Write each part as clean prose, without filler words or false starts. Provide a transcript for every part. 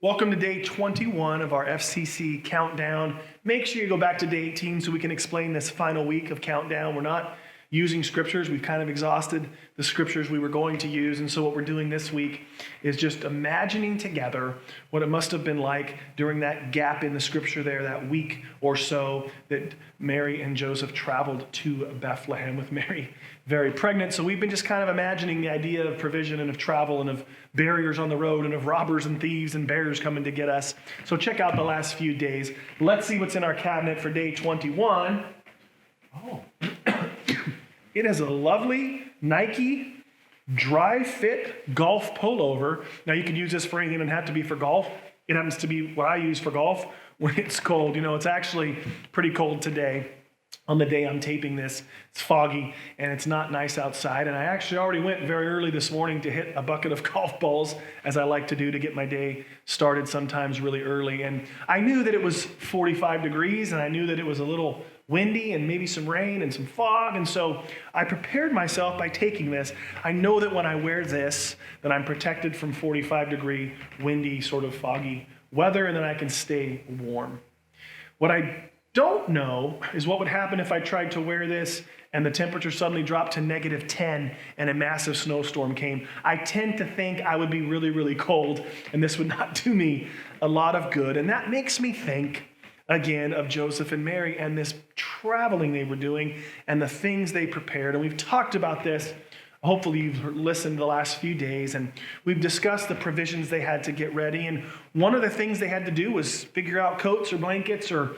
Welcome to day 21 of our FCC countdown. Make sure you go back to day 18 so we can explain this final week of countdown. We're not using scriptures. We've kind of exhausted the scriptures we were going to use. And so what we're doing this week is just imagining together what it must have been like during that gap in the scripture there, that week or so that Mary and Joseph traveled to Bethlehem, with Mary very pregnant. So we've been just kind of imagining the idea of provision and of travel and of barriers on the road and of robbers and thieves and bears coming to get us. So check out the last few days. Let's see what's in our cabinet for day 21. Oh, it is a lovely Nike dry fit golf pullover. Now you can use this for anything. It doesn't have to be for golf. It happens to be what I use for golf when it's cold. You know, it's actually pretty cold today. On the day I'm taping this, it's foggy and it's not nice outside. And I actually already went very early this morning to hit a bucket of golf balls, as I like to do to get my day started sometimes really early. And I knew that it was 45 degrees and I knew that it was a little windy and maybe some rain and some fog. And so I prepared myself by taking this. I know that when I wear this, that I'm protected from 45-degree, windy, sort of foggy weather, and then I can stay warm. What I don't know is what would happen if I tried to wear this and the temperature suddenly dropped to -10 and a massive snowstorm came. I tend to think I would be really, really cold, and this would not do me a lot of good. And that makes me think again of Joseph and Mary and this traveling they were doing and the things they prepared. And we've talked about this. Hopefully you've listened the last few days, and we've discussed the provisions they had to get ready. And one of the things they had to do was figure out coats or blankets or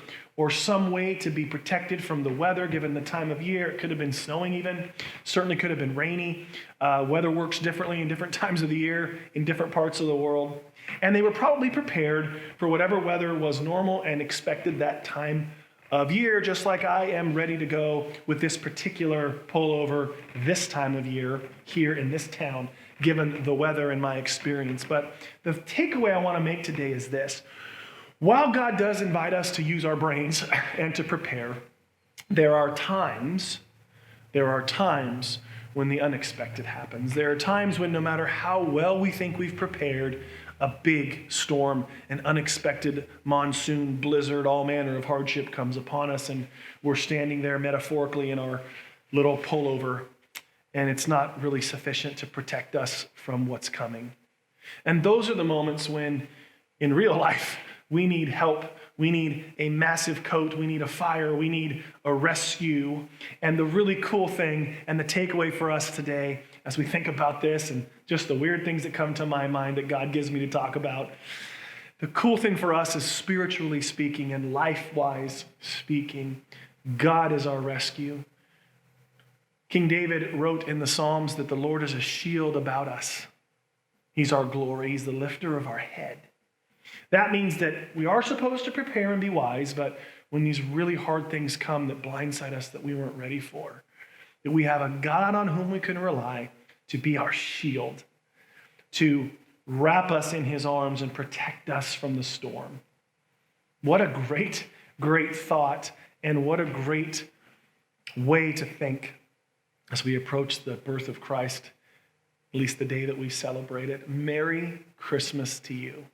some way to be protected from the weather, given the time of year. It could have been snowing even, certainly could have been rainy. Weather works differently in different times of the year in different parts of the world. And they were probably prepared for whatever weather was normal and expected that time of year, just like I am ready to go with this particular pullover this time of year here in this town, given the weather and my experience. But the takeaway I want to make today is this. While God does invite us to use our brains and to prepare, there are times when the unexpected happens. There are times when no matter how well we think we've prepared, a big storm, an unexpected monsoon, blizzard, all manner of hardship comes upon us, and we're standing there metaphorically in our little pullover, and it's not really sufficient to protect us from what's coming. And those are the moments when, in real life, we need help. We need a massive coat. We need a fire. We need a rescue. And the really cool thing and the takeaway for us today, as we think about this and just the weird things that come to my mind that God gives me to talk about, the cool thing for us is, spiritually speaking and life-wise speaking, God is our rescue. King David wrote in the Psalms that the Lord is a shield about us. He's our glory. He's the lifter of our head. That means that we are supposed to prepare and be wise, but when these really hard things come that blindside us that we weren't ready for, that we have a God on whom we can rely to be our shield, to wrap us in his arms and protect us from the storm. What a great, great thought, and what a great way to think as we approach the birth of Christ, at least the day that we celebrate it. Merry Christmas to you.